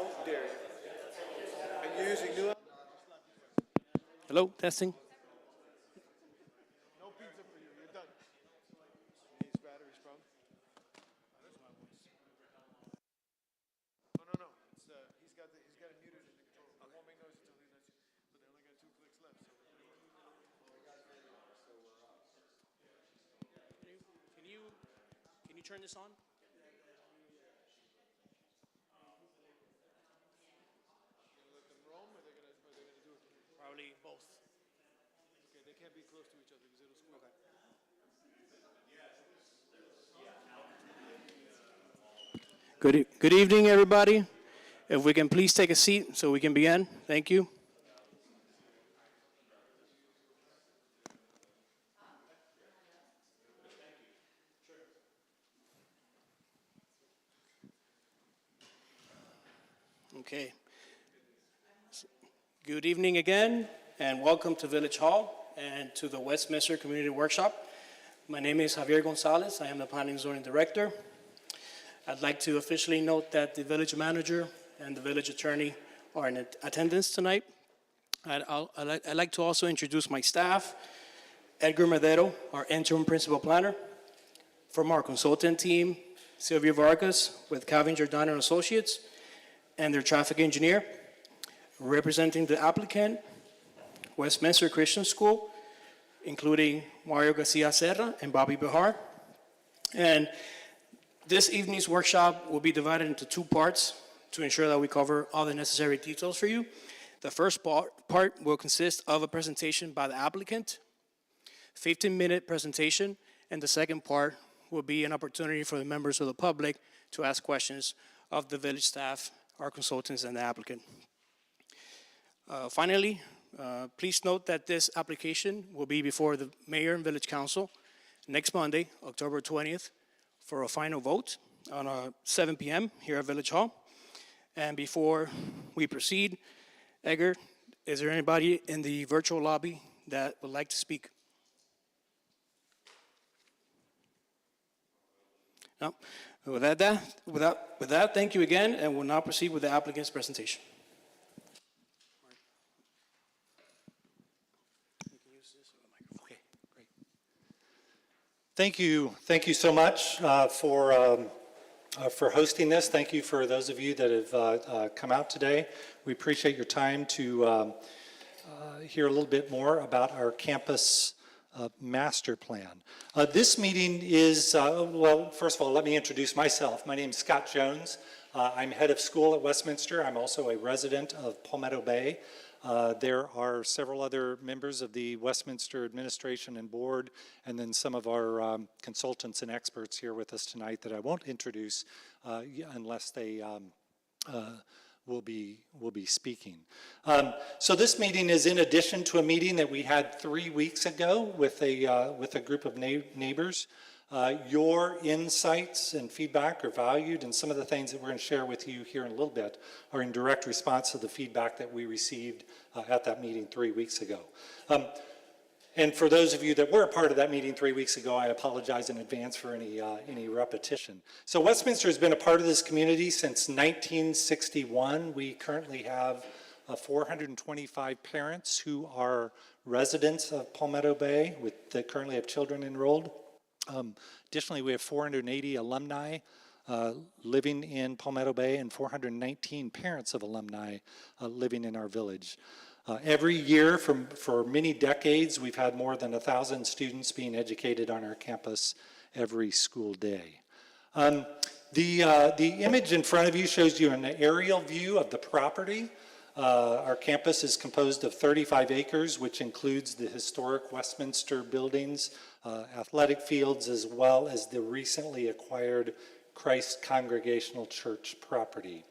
How dare you? And you're using new. Hello, testing. No pizza for you. You're done. His battery's sprung. No. He's got it muted in the control. It won't make noise until he lets you. But they only got 2 clicks left. So. Can you turn this on? Let them roam, or they're gonna do it. Probably both. Okay, they can't be close to each other because it'll squeak. Okay. Good evening, everybody. If we can please take a seat so we can begin. Thank you. Okay. Good evening again, and welcome to Village Hall and to the Westminster Community Workshop. My name is Javier Gonzalez. I am the Planning and Zoning Director. I'd like to officially note that the village manager and the village attorney are in attendance tonight. I'd like to also introduce my staff, Edgar Madero, our interim principal planner. From our consultant team, Sylvia Vargas with Calvin Giordano and Associates, and their traffic engineer. Representing the applicant, Westminster Christian School, including Mario Garcia Serra and Bobby Behar. And this evening's workshop will be divided into 2 parts to ensure that we cover all the necessary details for you. The first part will consist of a presentation by the applicant, 15-minute presentation, and the second part will be an opportunity for the members of the public to ask questions of the village staff, our consultants, and the applicant. Finally, please note that this application will be before the Mayor and Village Council next Monday, October 20th, for a final vote on 7 p.m. here at Village Hall. And before we proceed, Edgar, is there anybody in the virtual lobby that would like to speak? No? With that, thank you again, and we'll now proceed with the applicant's presentation. Thank you so much for hosting this. Thank you for those of you that have come out today. We appreciate your time to hear a little bit more about our campus master plan. This meeting is, well, first of all, let me introduce myself. My name is Scott Jones. I'm head of school at Westminster. I'm also a resident of Palmetto Bay. There are several other members of the Westminster administration and board, and then some of our consultants and experts here with us tonight that I won't introduce unless they will be speaking. So this meeting is in addition to a meeting that we had 3 weeks ago with a group of neighbors. Your insights and feedback are valued, and some of the things that we're going to share with you here in a little bit are in direct response to the feedback that we received at that meeting 3 weeks ago. And for those of you that were a part of that meeting 3 weeks ago, I apologize in advance for any repetition. So Westminster has been a part of this community since 1961. We currently have 425 parents who are residents of Palmetto Bay that currently have children enrolled. Additionally, we have 480 alumni living in Palmetto Bay and 419 parents of alumni living in our village. Every year for many decades, we've had more than 1,000 students being educated on our campus every school day. The image in front of you shows you an aerial view of the property. Our campus is composed of 35 acres, which includes the historic Westminster buildings, athletic fields, as well as the recently acquired Christ Congregational Church property.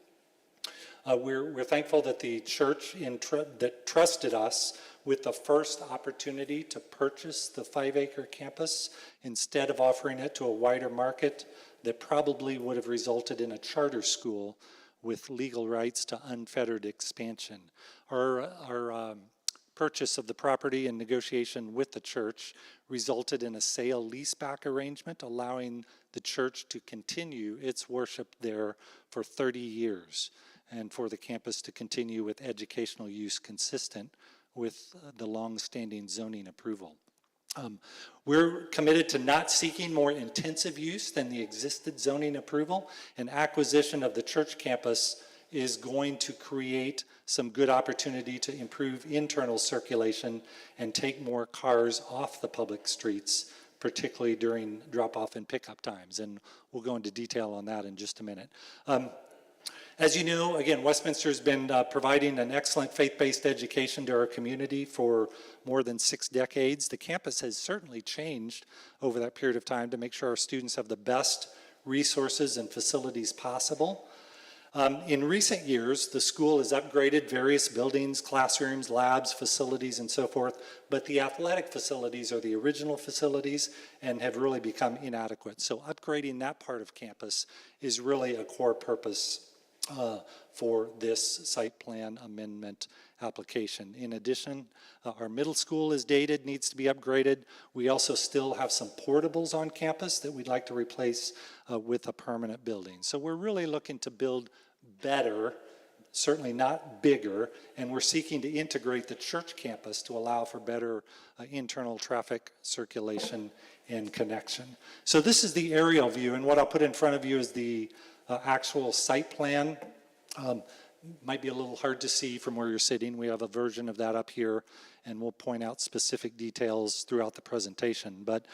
We're thankful that the church that trusted us with the first opportunity to purchase the 5-acre campus instead of offering it to a wider market that probably would have resulted in a charter school with legal rights to unfettered expansion. Our purchase of the property and negotiation with the church resulted in a sale leaseback arrangement allowing the church to continue its worship there for 30 years. and for the campus to continue with educational use consistent with the long-standing zoning approval. We're committed to not seeking more intensive use than the existed zoning approval, and acquisition of the church campus is going to create some good opportunity to improve internal circulation and take more cars off the public streets, particularly during drop-off and pickup times. And we'll go into detail on that in just a minute. As you know, again, Westminster has been providing an excellent faith-based education to our community for more than 6 decades. The campus has certainly changed over that period of time to make sure our students have the best resources and facilities possible. In recent years, the school has upgraded various buildings, classrooms, labs, facilities, and so forth, but the athletic facilities are the original facilities and have really become inadequate. So upgrading that part of campus is really a core purpose for this site plan amendment application. In addition, our middle school is dated, needs to be upgraded. We also still have some portables on campus that we'd like to replace with a permanent building. So we're really looking to build better, certainly not bigger, and we're seeking to integrate the church campus to allow for better internal traffic circulation and connection. So this is the aerial view, and what I'll put in front of you is the actual site plan. Might be a little hard to see from where you're sitting. We have a version of that up here, and we'll point out specific details throughout the presentation. But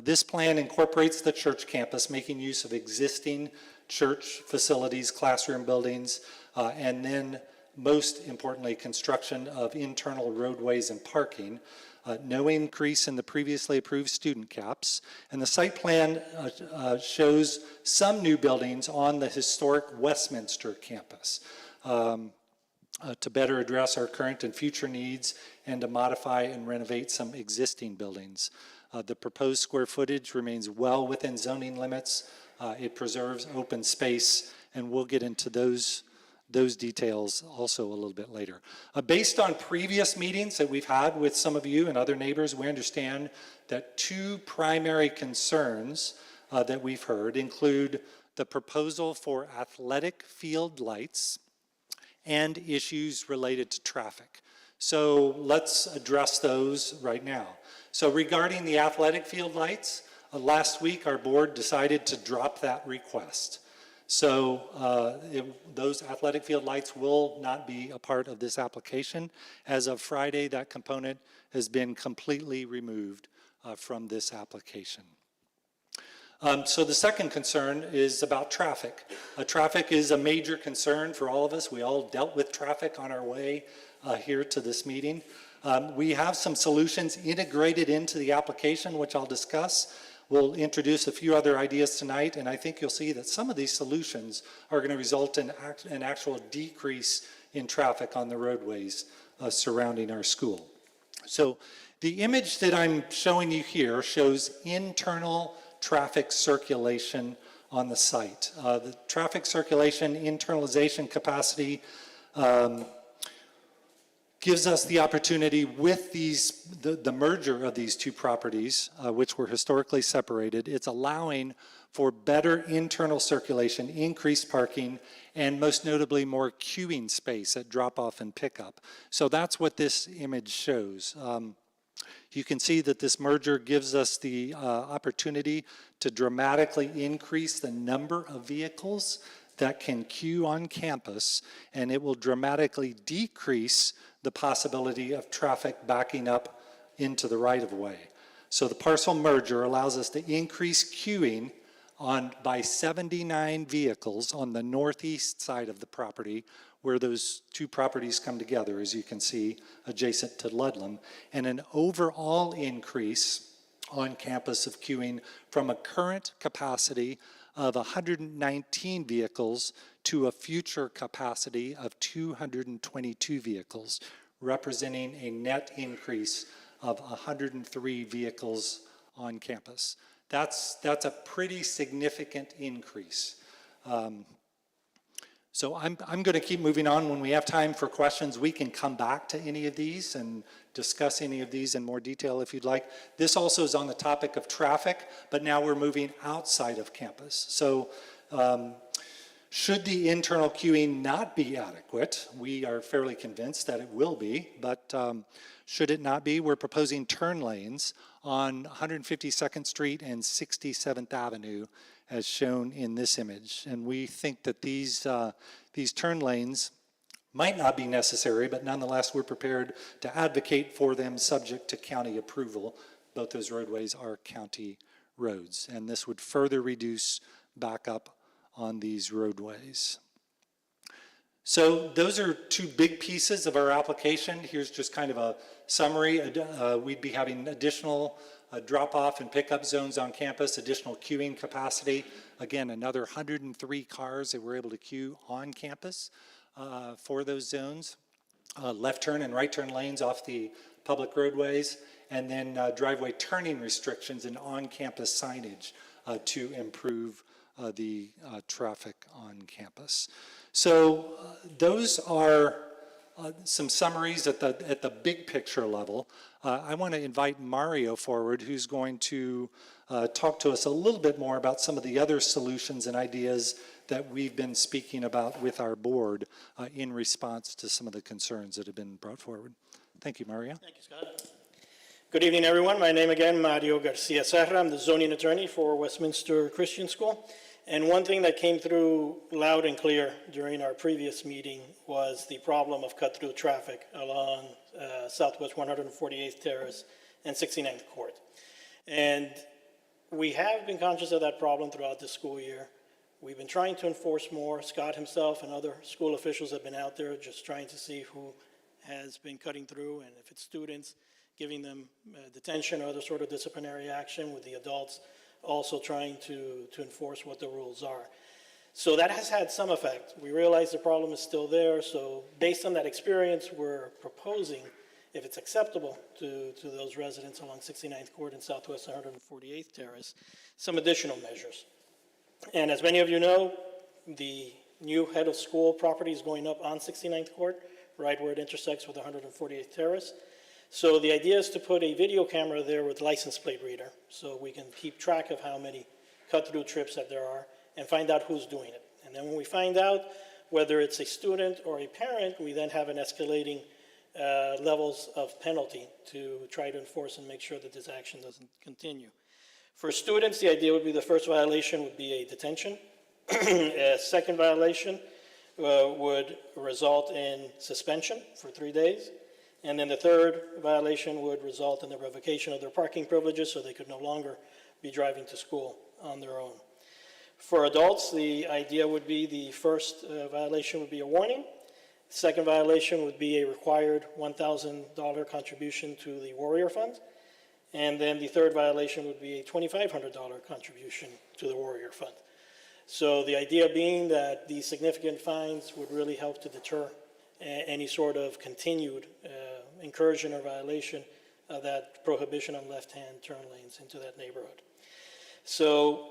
this plan incorporates the church campus, making use of existing church facilities, classroom buildings, and then most importantly, construction of internal roadways and parking. No increase in the previously approved student caps. And the site plan shows some new buildings on the historic Westminster campus to better address our current and future needs and to modify and renovate some existing buildings. The proposed square footage remains well within zoning limits. It preserves open space, and we'll get into those details also a little bit later. Based on previous meetings that we've had with some of you and other neighbors, we understand that 2 primary concerns that we've heard include the proposal for athletic field lights and issues related to traffic. So let's address those right now. So regarding the athletic field lights, last week our board decided to drop that request. So those athletic field lights will not be a part of this application. As of Friday, that component has been completely removed from this application. So the second concern is about traffic. Traffic is a major concern for all of us. We all dealt with traffic on our way here to this meeting. We have some solutions integrated into the application, which I'll discuss. We'll introduce a few other ideas tonight, and I think you'll see that some of these solutions are going to result in an actual decrease in traffic on the roadways surrounding our school. So the image that I'm showing you here shows internal traffic circulation on the site. The traffic circulation internalization capacity gives us the opportunity with the merger of these 2 properties, which were historically separated. It's allowing for better internal circulation, increased parking, and most notably more queuing space at drop-off and pickup. So that's what this image shows. You can see that this merger gives us the opportunity to dramatically increase the number of vehicles that can queue on campus, and it will dramatically decrease the possibility of traffic backing up into the right-of-way. So the parcel merger allows us to increase queuing by 79 vehicles on the northeast side of the property, where those 2 properties come together, as you can see, adjacent to Ludlam, and an overall increase on campus of queuing from a current capacity of 119 vehicles to a future capacity of 222 vehicles, representing a net increase of 103 vehicles on campus. That's a pretty significant increase. So I'm going to keep moving on. When we have time for questions, we can come back to any of these and discuss any of these in more detail if you'd like. This also is on the topic of traffic, but now we're moving outside of campus. So Should the internal queuing not be adequate, we are fairly convinced that it will be, but should it not be, we're proposing turn lanes on 152nd Street and 67th Avenue as shown in this image. And we think that these turn lanes might not be necessary, but nonetheless we're prepared to advocate for them subject to county approval. Both those roadways are county roads, and this would further reduce backup on these roadways. So those are two big pieces of our application. Here's just kind of a summary. We'd be having additional drop-off and pickup zones on campus, additional queuing capacity. Again, another 103 cars that we're able to queue on campus for those zones. Left turn and right turn lanes off the public roadways, and then driveway turning restrictions and on-campus signage to improve the traffic on campus. So those are some summaries at the big picture level. I want to invite Mario forward, who's going to talk to us a little bit more about some of the other solutions and ideas that we've been speaking about with our board in response to some of the concerns that have been brought forward. Thank you, Mario. Thank you, Scott. Good evening, everyone. My name again, Mario Garcia Serra. I'm the zoning attorney for Westminster Christian School. And one thing that came through loud and clear during our previous meeting was the problem of cut-through traffic along Southwest 148th Terrace and 69th Court. And we have been conscious of that problem throughout the school year. We've been trying to enforce more. Scott himself and other school officials have been out there just trying to see who has been cutting through, and if it's students, giving them detention or other sort of disciplinary action, with the adults also trying to enforce what the rules are. So that has had some effect. We realize the problem is still there, so based on that experience, we're proposing, if it's acceptable to those residents along 69th Court and Southwest 148th Terrace, some additional measures. And as many of you know, the new head of school property is going up on 69th Court, right where it intersects with 148th Terrace. So the idea is to put a video camera there with license plate reader, so we can keep track of how many cut-through trips that there are and find out who's doing it. And then when we find out whether it's a student or a parent, we then have an escalating levels of penalty to try to enforce and make sure that this action doesn't continue. For students, the idea would be the first violation would be a detention. A second violation would result in suspension for 3 days. And then the third violation would result in the revocation of their parking privileges, so they could no longer be driving to school on their own. For adults, the idea would be the first violation would be a warning. Second violation would be a required $1,000 contribution to the Warrior Fund. And then the third violation would be a $2,500 contribution to the Warrior Fund. So the idea being that these significant fines would really help to deter any sort of continued incursion or violation of that prohibition on left-hand turn lanes into that neighborhood. So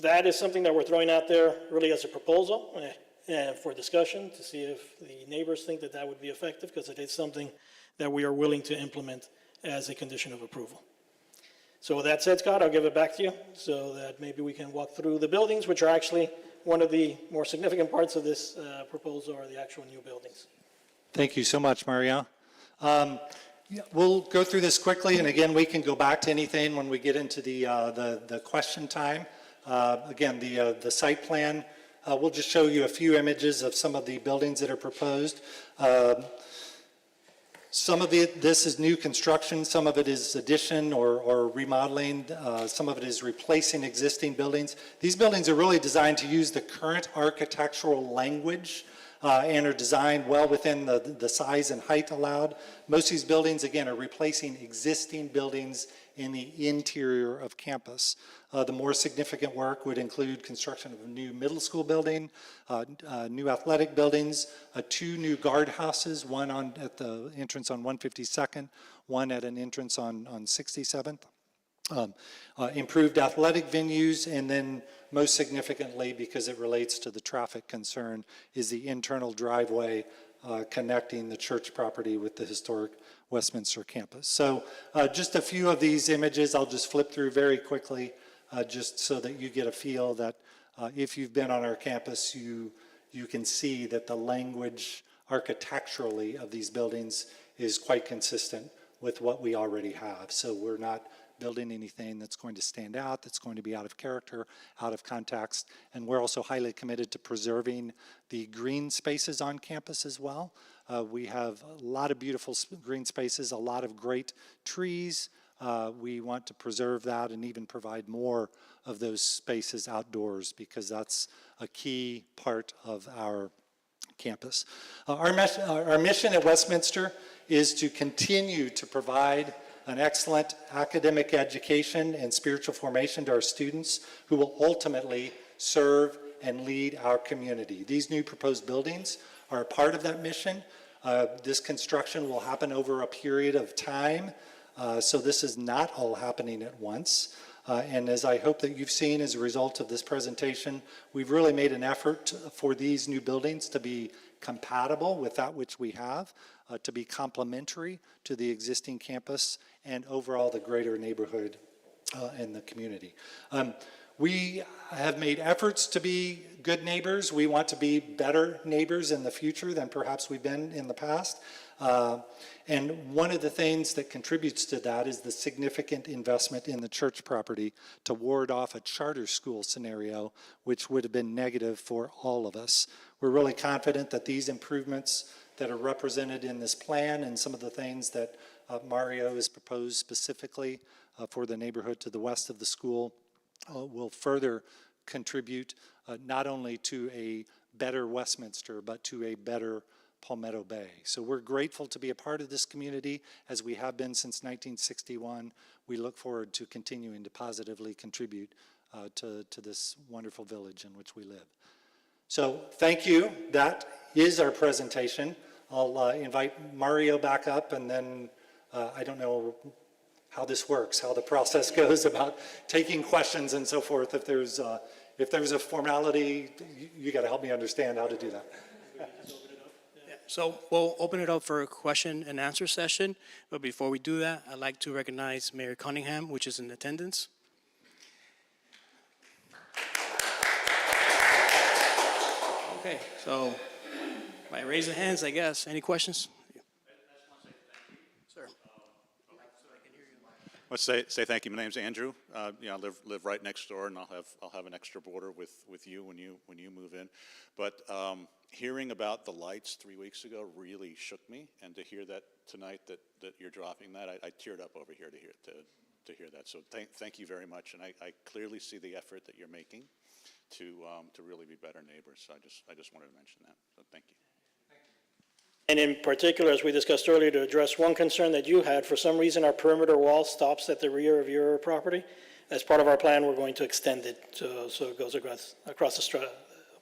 that is something that we're throwing out there really as a proposal for discussion to see if the neighbors think that that would be effective, because it is something that we are willing to implement as a condition of approval. So with that said, Scott, I'll give it back to you so that maybe we can walk through the buildings, which are actually one of the more significant parts of this proposal, are the actual new buildings. Thank you so much, Mario. We'll go through this quickly, and again, we can go back to anything when we get into the question time. Again, the site plan, we'll just show you a few images of some of the buildings that are proposed. Some of this is new construction, some of it is addition or remodeling, some of it is replacing existing buildings. These buildings are really designed to use the current architectural language and are designed well within the size and height allowed. Most of these buildings, again, are replacing existing buildings in the interior of campus. The more significant work would include construction of a new middle school building, new athletic buildings, 2 new guardhouses, one at the entrance on 152nd, one at an entrance on 67th. Improved athletic venues, and then most significantly, because it relates to the traffic concern, is the internal driveway connecting the church property with the historic Westminster campus. So just a few of these images I'll just flip through very quickly, just so that you get a feel that If you've been on our campus, you can see that the language architecturally of these buildings is quite consistent with what we already have. So we're not building anything that's going to stand out, that's going to be out of character, out of context. And we're also highly committed to preserving the green spaces on campus as well. We have a lot of beautiful green spaces, a lot of great trees. We want to preserve that and even provide more of those spaces outdoors because that's a key part of our campus. Our mission at Westminster is to continue to provide an excellent academic education and spiritual formation to our students who will ultimately serve and lead our community. These new proposed buildings are a part of that mission. This construction will happen over a period of time, so this is not all happening at once. And as I hope that you've seen as a result of this presentation, we've really made an effort for these new buildings to be compatible with that which we have, to be complementary to the existing campus and overall the greater neighborhood and the community. We have made efforts to be good neighbors. We want to be better neighbors in the future than perhaps we've been in the past. And one of the things that contributes to that is the significant investment in the church property to ward off a charter school scenario, which would have been negative for all of us. We're really confident that these improvements that are represented in this plan and some of the things that Mario has proposed specifically for the neighborhood to the west of the school will further contribute not only to a better Westminster, but to a better Palmetto Bay. So we're grateful to be a part of this community as we have been since 1961. We look forward to continuing to positively contribute to this wonderful village in which we live. So thank you. That is our presentation. I'll invite Mario back up, and then I don't know how this works, how the process goes about taking questions and so forth. If there's a formality, you got to help me understand how to do that. So we'll open it up for a question and answer session. But before we do that, I'd like to recognize Mayor Cunningham, which is in attendance. Okay, so by raise of hands, I guess. Any questions? Sir. Let's say thank you. My name's Andrew. I live right next door, and I'll have an extra border with you when you move in. But hearing about the lights 3 weeks ago really shook me, and to hear that tonight that you're dropping that, I teared up over here to hear that. So thank you very much, and I clearly see the effort that you're making to really be better neighbors. So I just wanted to mention that. So thank you. And in particular, as we discussed earlier, to address one concern that you had, for some reason our perimeter wall stops at the rear of your property. As part of our plan, we're going to extend it so it goes across the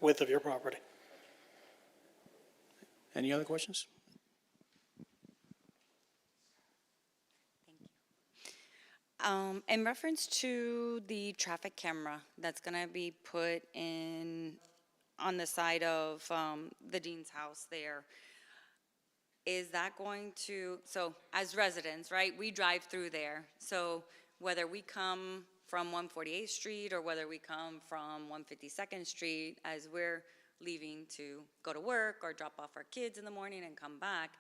width of your property. Any other questions? Thank you. In reference to the traffic camera that's going to be put in on the side of the dean's house there, is that going to, so as residents, right, we drive through there. So whether we come from 148th Street or whether we come from 152nd Street, as we're leaving to go to work or drop off our kids in the morning and come back,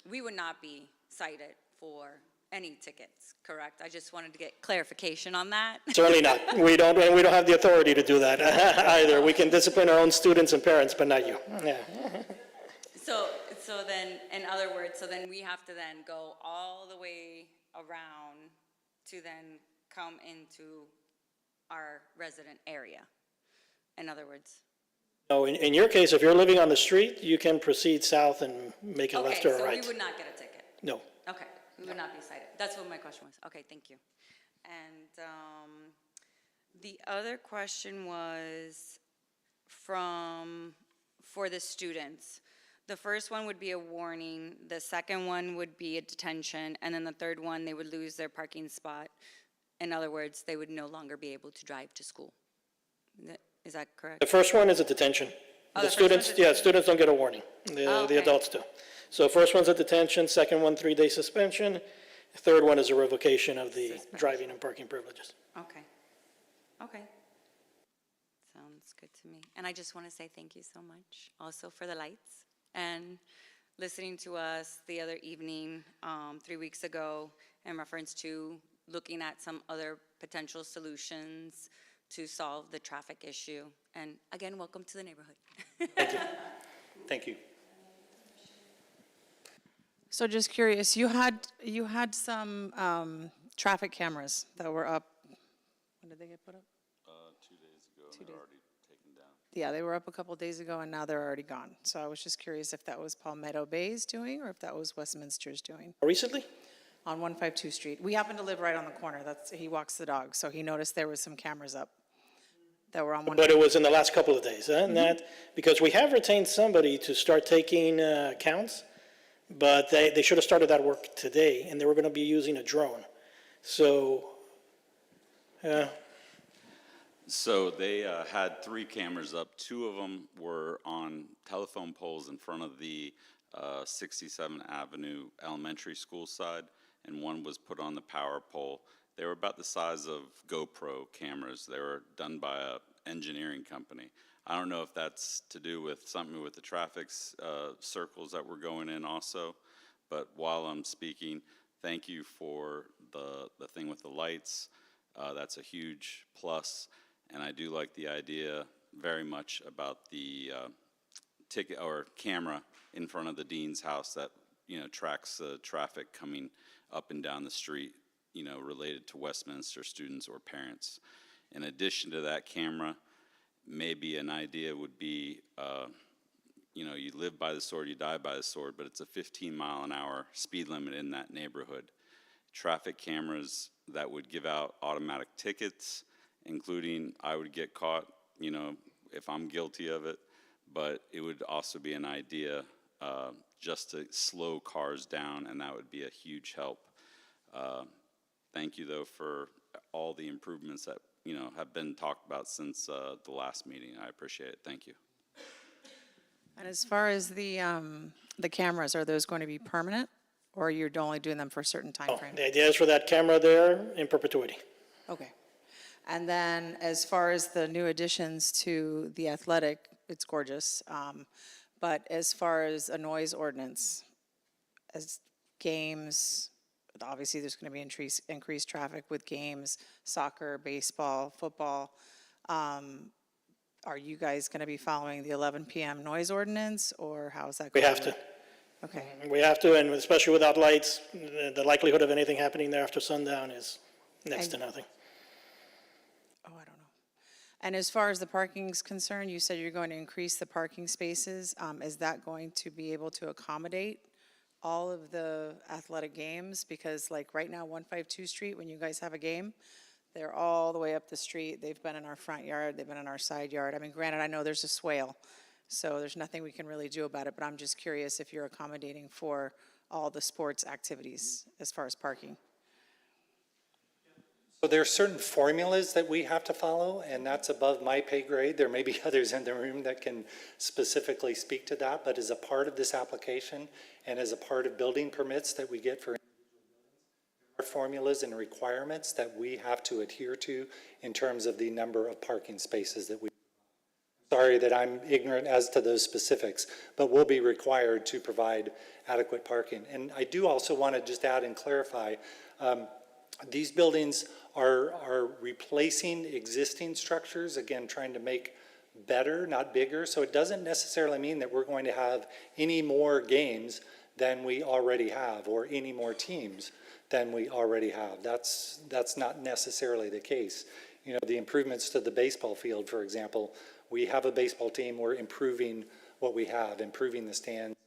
we would not be cited for any tickets, correct? I just wanted to get clarification on that. Certainly not. We don't have the authority to do that either. We can discipline our own students and parents, but not you. Yeah. So then, in other words, so then we have to then go all the way around to then come into our resident area, in other words? No, in your case, if you're living on the street, you can proceed south and make a left or a right. Okay, so we would not get a ticket? No. Okay, we would not be cited. That's what my question was. Okay, thank you. And the other question was for the students. The first one would be a warning, the second one would be a detention, and then the third one, they would lose their parking spot. In other words, they would no longer be able to drive to school. Is that correct? The first one is a detention. The students, students don't get a warning. The adults do. So first one's a detention, second one 3-day suspension, third one is a revocation of the driving and parking privileges. Okay. Okay. good to me. And I just want to say thank you so much also for the lights and listening to us the other evening, 3 weeks ago, in reference to looking at some other potential solutions to solve the traffic issue. And again, welcome to the neighborhood. Thank you. So just curious, you had some traffic cameras that were up, when did they get put up? 2 days ago, and they're already taken down. Yeah, they were up a couple days ago, and now they're already gone. So I was just curious if that was Palmetto Bay's doing, or if that was Westminster's doing. Recently? On 152 Street. We happen to live right on the corner. He walks the dog, so he noticed there was some cameras up that were on one. But it was in the last couple of days, huh? And that, because we have retained somebody to start taking counts, but they should have started that work today, and they were going to be using a drone. So, So they had 3 cameras up. 2 of them were on telephone poles in front of the 67th Avenue Elementary School side, and 1 was put on the power pole. They were about the size of GoPro cameras. They were done by an engineering company. I don't know if that's to do with something with the traffic circles that we're going in also, but while I'm speaking, thank you for the thing with the lights. That's a huge plus, and I do like the idea very much about the ticket or camera in front of the dean's house that, you know, tracks the traffic coming up and down the street, you know, related to Westminster students or parents. In addition to that camera, maybe an idea would be, you know, you live by the sword, you die by the sword, but it's a 15-mile-an-hour speed limit in that neighborhood. Traffic cameras that would give out automatic tickets, including I would get caught, you know, if I'm guilty of it, but it would also be an idea just to slow cars down, and that would be a huge help. Thank you, though, for all the improvements that, you know, have been talked about since the last meeting. I appreciate it. Thank you. And as far as the cameras, are those going to be permanent, or you're only doing them for a certain time frame? the idea is for that camera there in perpetuity. Okay. And then as far as the new additions to the athletic, it's gorgeous. But as far as a noise ordinance, as games, obviously there's going to be increased traffic with games, soccer, baseball, football. Are you guys going to be following the 11 p.m. noise ordinance, or how is that We going have to. Okay. We have to, and especially without lights, the likelihood of anything happening there after sundown is next to nothing. Oh, I don't know. And as far as the parking is concerned, you said you're going to increase the parking spaces. Is that going to be able to accommodate all of the athletic games? Because like right now, 152 Street, when you guys have a game, they're all the way up the street. They've been in our front yard. They've been in our side yard. I mean, granted, I know there's a swale, so there's nothing we can really do about it, but I'm just curious if you're accommodating for all the sports activities as far as parking. So there are certain formulas that we have to follow, and that's above my pay grade. There may be others in the room that can specifically speak to that, but as a part of this application and as a part of building permits that we get for formulas and requirements that we have to adhere to in terms of the number of parking spaces that we. Sorry that I'm ignorant as to those specifics, but we'll be required to provide adequate parking. And I do also want to just add and clarify, these buildings are replacing existing structures, again, trying to make better, not bigger. So it doesn't necessarily mean that we're going to have any more games than we already have, or any more teams than we already have. That's not necessarily the case. You know, the improvements to the baseball field, for example, we have a baseball team, we're improving what we have, improving the stands,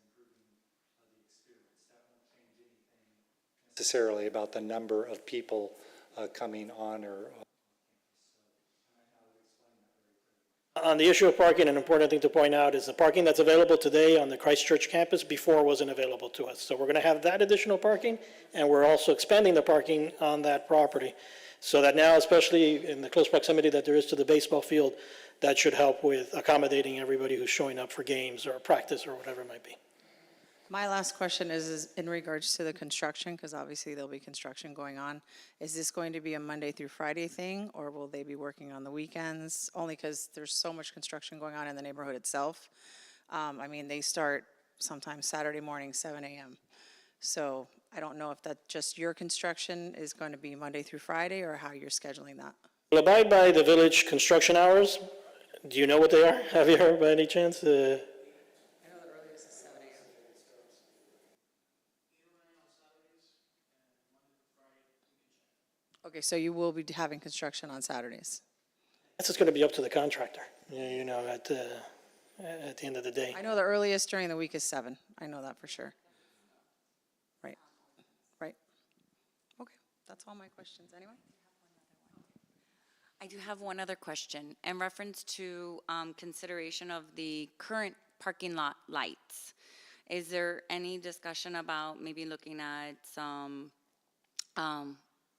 necessarily about the number of people coming on or On the issue of parking, an important thing to point out is the parking that's available today on the Christchurch campus before wasn't available to us. So we're going to have that additional parking, and we're also expanding the parking on that property. So that now, especially in the close proximity that there is to the baseball field, that should help with accommodating everybody who's showing up for games or practice or whatever it might be. My last question is in regards to the construction, because obviously there'll be construction going on. Is this going to be a Monday through Friday thing, or will they be working on the weekends? Only because there's so much construction going on in the neighborhood itself. I mean, they start sometimes Saturday morning, 7 a.m. So I don't know if that just your construction is going to be Monday through Friday, or how you're scheduling that. We'll abide by the village construction hours. Do you know what they are? Have you heard by any chance? I know the earliest is 7 a.m. Okay, so you will be having construction on Saturdays? This is going to be up to the contractor, at the end of the day. I know the earliest during the week is 7. I know that for sure. Right, right. Okay, that's all my questions anyway. I do have one other question in reference to consideration of the current parking lot lights. Is there any discussion about maybe looking at some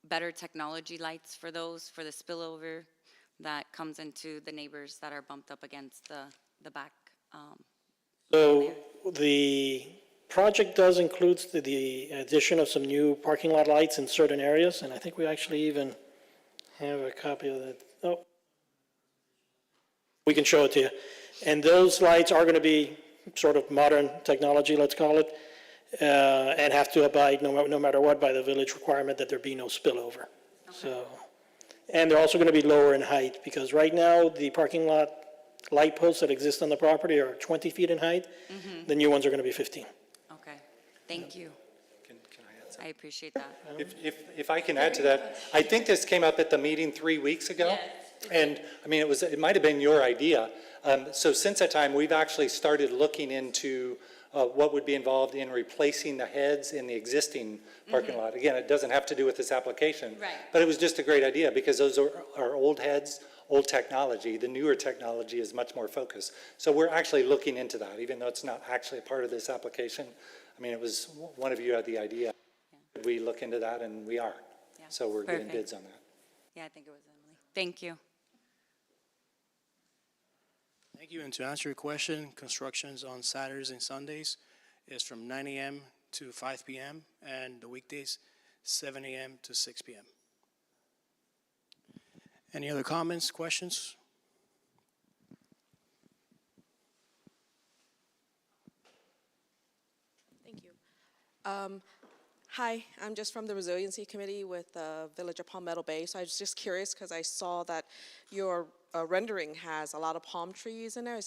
better technology lights for those, for the spillover that comes into the neighbors that are bumped up against the back? So the project does include the addition of some new parking lot lights in certain areas, and I think we actually even have a copy of that. Oh, we can show it to you. And those lights are going to be sort of modern technology, let's call it, and have to abide, no matter what, by the village requirement that there be no spillover. So, and they're also going to be lower in height, because right now, the parking lot light posts that exist on the property are 20 feet in height. The new ones are going to be 15. Okay, thank you. Can I add something? I appreciate that. If I can add to that, I think this came up at the meeting 3 weeks ago. And, I mean, it might have been your idea. So since that time, we've actually started looking into what would be involved in replacing the heads in the existing parking lot. Again, it doesn't have to do with this application. Right. But it was just a great idea, because those are old heads, old technology. The newer technology is much more focused. So we're actually looking into that, even though it's not actually a part of this application. I mean, it was, one of you had the idea. Could we look into that? And we are. Yeah. So we're getting Perfect. bids on that. Yeah, I think it was Emily. Thank you. Thank you. And to answer your question, constructions on Saturdays and Sundays is from 9 a.m. to 5 p.m. and the weekdays 7 a.m. to 6 p.m. Any other comments, questions? Thank you. Hi, I'm just from the Resiliency Committee with the Village of Palmetto Bay. So I was just curious because I saw that your rendering has a lot of palm trees in there.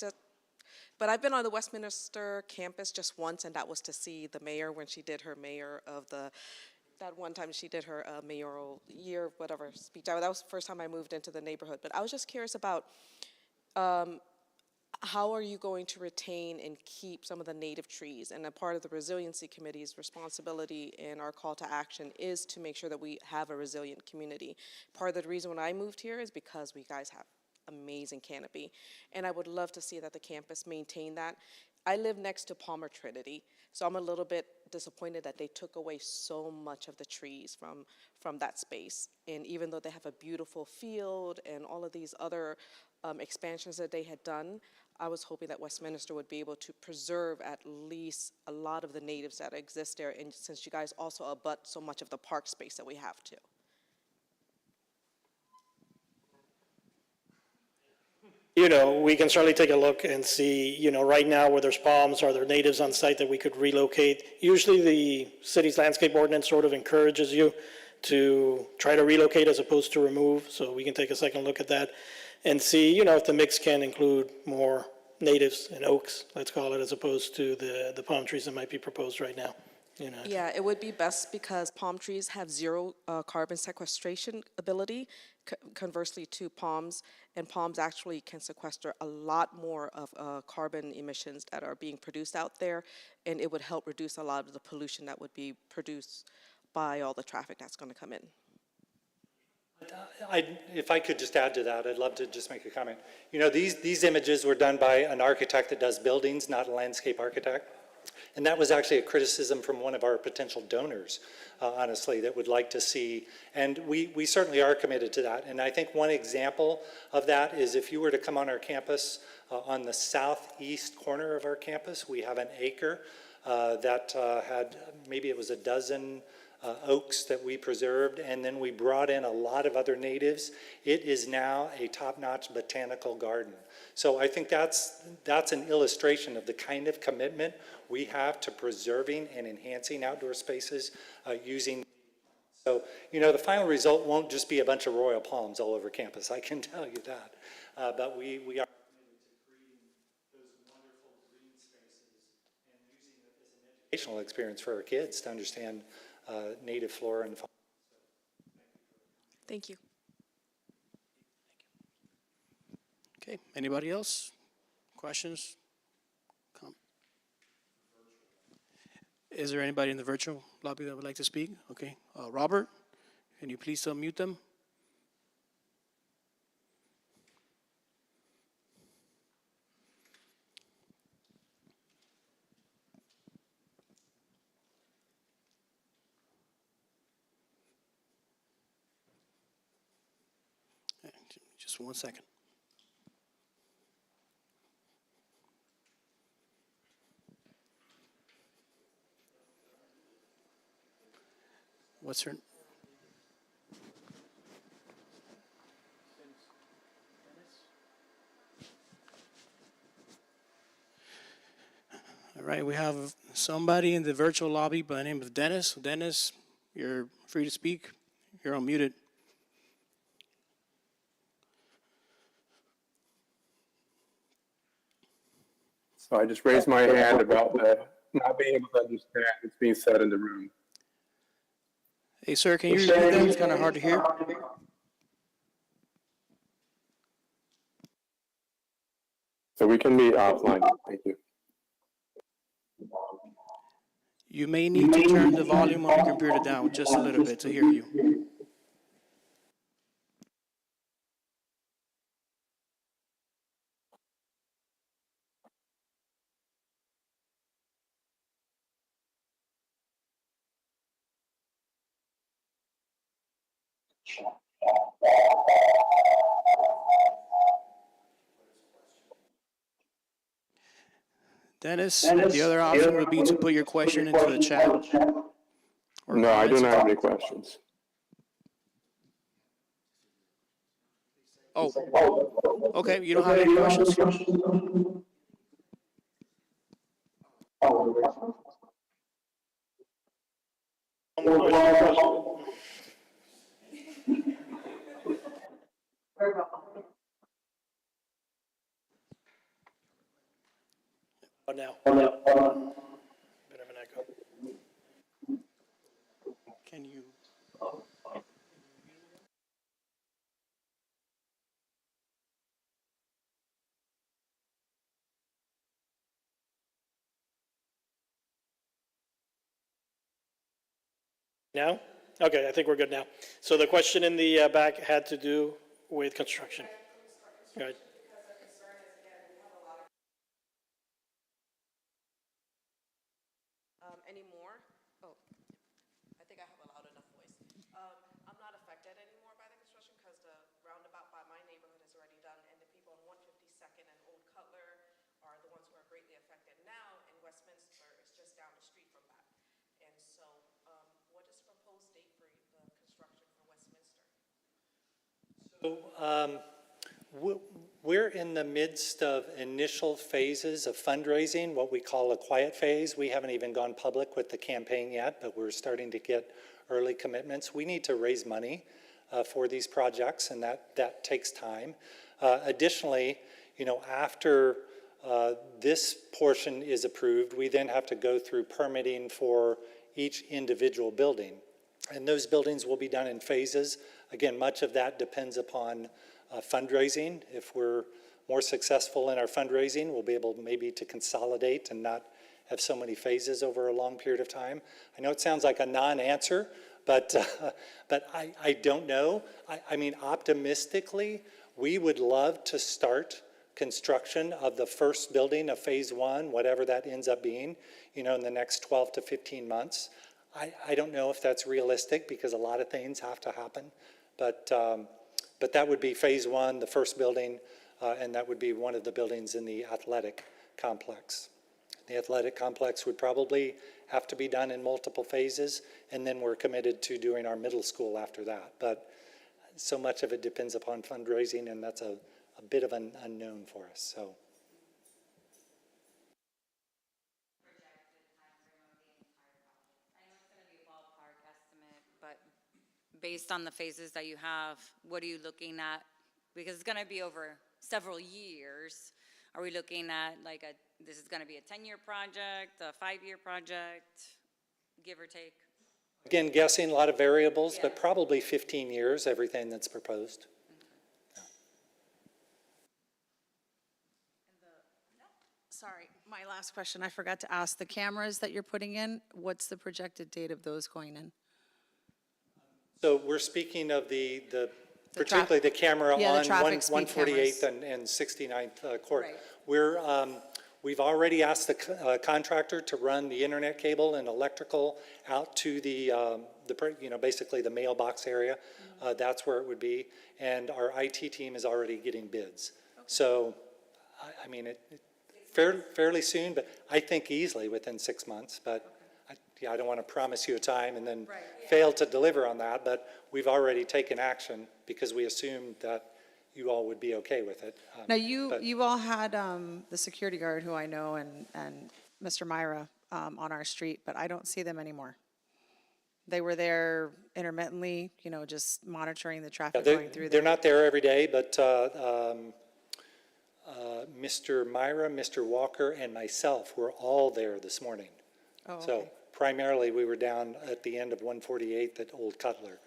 But I've been on the Westminster campus just once, and that was to see the mayor when she did her mayor of that one time she did her mayoral year, whatever speech. That was the first time I moved into the neighborhood. But I was just curious about how are you going to retain and keep some of the native trees? And a part of the Resiliency Committee's responsibility and our call to action is to make sure that we have a resilient community. Part of the reason when I moved here is because we guys have amazing canopy. And I would love to see that the campus maintain that. I live next to Palmer Trinity, so I'm a little bit disappointed that they took away so much of the trees from that space. And even though they have a beautiful field and all of these other expansions that they had done, I was hoping that Westminster would be able to preserve at least a lot of the natives that exist there, and since you guys also abut so much of the park space that we have too. We can certainly take a look and see, right now where there's palms, are there natives on site that we could relocate? Usually the city's landscape ordinance sort of encourages you to try to relocate as opposed to remove, so we can take a second look at that and see, if the mix can include more natives and oaks, let's call it, as opposed to the palm trees that might be proposed right now. Yeah, it would be best because palm trees have zero carbon sequestration ability, conversely to palms, and palms actually can sequester a lot more of carbon emissions that are being produced out there, and it would help reduce a lot of the pollution that would be produced by all the traffic that's going to come in. If I could just add to that, I'd love to just make a comment. These images were done by an architect that does buildings, not a landscape architect. And that was actually a criticism from one of our potential donors, honestly, that would like to see, and we certainly are committed to that. And I think one example of that is if you were to come on our campus, on the southeast corner of our campus, we have an acre that had, maybe it was a dozen oaks that we preserved, and then we brought in a lot of other natives. It is now a top-notch botanical garden. So I think that's an illustration of the kind of commitment we have to preserving and enhancing outdoor spaces using. So, you know, the final result won't just be a bunch of royal palms all over campus, I can tell you that. But we are committed to creating those wonderful green spaces and using it as an educational experience for our kids to understand native flora and fauna. Thank you. Okay, anybody else? Questions? Is there anybody in the virtual lobby that would like to speak? Okay, Robert, can you please unmute them? Just 1 second. What's her? All right, we have somebody in the virtual lobby by the name of Dennis. Dennis, you're free to speak. You're unmuted. So I just raised my hand about the not being able to understand what's being said in the room. Hey, sir, can you repeat that? It's kind of hard to hear. So we can meet offline. Thank you. You may need to turn the volume on your computer down just a little bit to hear you. Dennis, the other option would be to put your question into the chat. No, I do not have any questions. Oh, okay, you don't have any questions? Now. Bit of an echo. Can you? Now? Okay, I think we're good now. So the question in the back had to do with construction. Right. Anymore? Oh, I think I have a loud enough voice. I'm not affected anymore by the construction because the roundabout by my neighborhood is already done, and the people on 152nd and Old Cutler are the ones who are greatly affected now, and Westminster is just down the street from that. And so, what is the proposed date for the construction for Westminster? So we're in the midst of initial phases of fundraising, what we call a quiet phase. We haven't even gone public with the campaign yet, but we're starting to get early commitments. We need to raise money for these projects, and that takes time. Additionally, you know, after this portion is approved, we then have to go through permitting for each individual building. And those buildings will be done in phases. Again, much of that depends upon fundraising. If we're more successful in our fundraising, we'll be able maybe to consolidate and not have so many phases over a long period of time. I know it sounds like a non-answer, but I don't know. I mean, optimistically, we would love to start construction of the first building of phase one, whatever that ends up being, you know, in the next 12 to 15 months. I don't know if that's realistic because a lot of things have to happen, but that would be phase one, the first building, and that would be one of the buildings in the athletic complex. The athletic complex would probably have to be done in multiple phases, and then we're committed to doing our middle school after that. But so much of it depends upon fundraising, and that's a bit of an unknown for us, so. But based on the phases that you have, what are you looking at? Because it's gonna be over several years. Are we looking at like this is gonna be a 10-year project, a 5-year project, give or take? Again, guessing, a lot of variables, but Yeah. probably 15 years, everything that's proposed. Sorry, my last question, I forgot to ask. The cameras that you're putting in, what's the projected date of those going in? So we're speaking of the The particularly the camera yeah, the on traffic speed 148th cameras. and 69th Court. Right. We've already asked the contractor to run the internet cable and electrical out to basically the mailbox area. That's where it would be. And our IT team is already getting bids. So, I mean, fairly soon, but I think easily within 6 months. But I don't want to promise you a time and then fail to deliver on that. But we've already taken action because we assumed that you all would be okay with it. Now, but- you all had the security guard who I know and Mr. Myra on our street, but I don't see them anymore. They were there intermittently, just monitoring the Yeah, traffic going through they're there. not there every day, but Mr. Myra, Mr. Walker, and myself were all there this morning. Oh, So okay. primarily, we were down at the end of 148th at Old Cutler,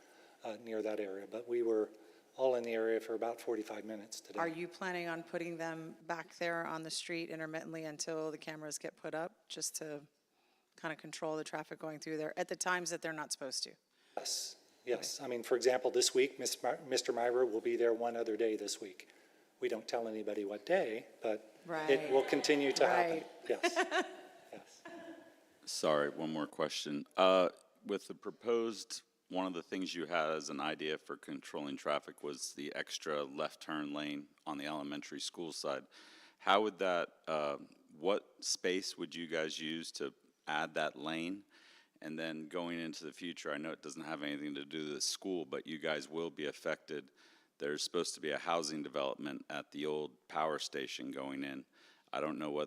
near that area. But we were all in the area for about 45 minutes today. Are you planning on putting them back there on the street intermittently until the cameras get put up, just to kind of control the traffic going through there at the times that they're not supposed to? Yes. I mean, for example, this week, Mr. Myra will be there one other day this week. We don't tell anybody what day, but it Right. will continue to happen. Right. Yes. Yes. Sorry, one more question. With the proposed, one of the things you had as an idea for controlling traffic was the extra left turn lane on the elementary school side. How would that, what space would you guys use to add that lane? And then going into the future, I know it doesn't have anything to do with the school, but you guys will be affected. There's supposed to be a housing development at the old power station going in. I don't know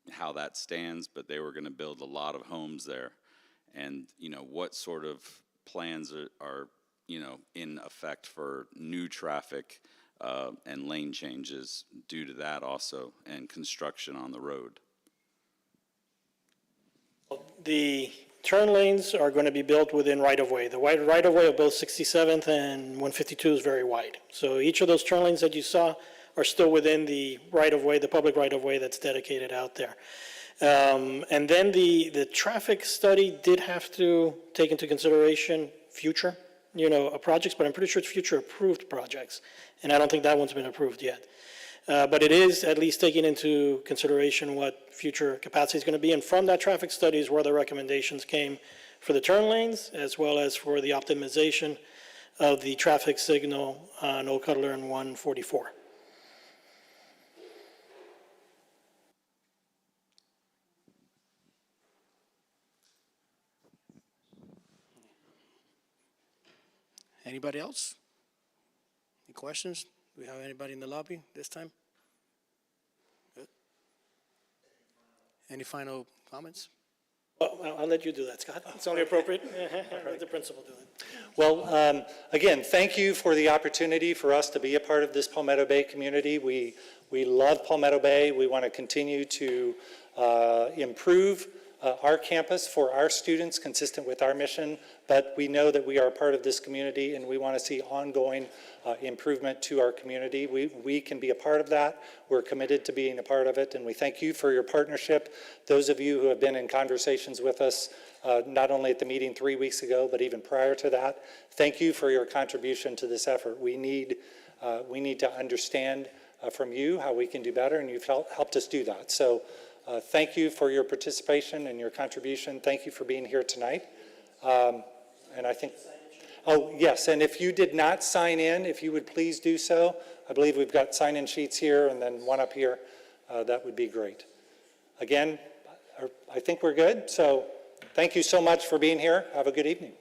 how that stands, but they were going to build a lot of homes there. And, what sort of plans are in effect for new traffic and lane changes due to that also, and construction on the road? The turn lanes are going to be built within right-of-way. The right-of-way of both 67th and 152 is very wide. So each of those turn lanes that you saw are still within the right-of-way, the public right-of-way that's dedicated out there. And then the traffic study did have to take into consideration future, projects, but I'm pretty sure it's future approved projects. And I don't think that one's been approved yet. But it is at least taking into consideration what future capacity is going to be. And from that traffic study is where the recommendations came for the turn lanes, as well as for the optimization of the traffic signal on Old Cutler and 144. Anybody else? Any questions? Do we have anybody in the lobby this time? Good. Any final comments? Well, I'll let you do that, Scott. It's only appropriate. Let the principal do it. Well, again, thank you for the opportunity for us to be a part of this Palmetto Bay community. We love Palmetto Bay. We want to continue to improve our campus for our students consistent with our mission, but we know that we are a part of this community and we want to see ongoing improvement to our community. We can be a part of that. We're committed to being a part of it, and we thank you for your partnership. Those of you who have been in conversations with us, not only at the meeting 3 weeks ago, but even prior to that, thank you for your contribution to this effort. We need to understand from you how we can do better, and you've helped us do that. So thank you for your participation and your contribution. Thank you for being here tonight. And I think, oh, yes, and if you did not sign in, if you would please do so. I believe we've got sign-in sheets here and then one up here. That would be great. again, I think we're good. So thank you so much for being here. Have a good evening.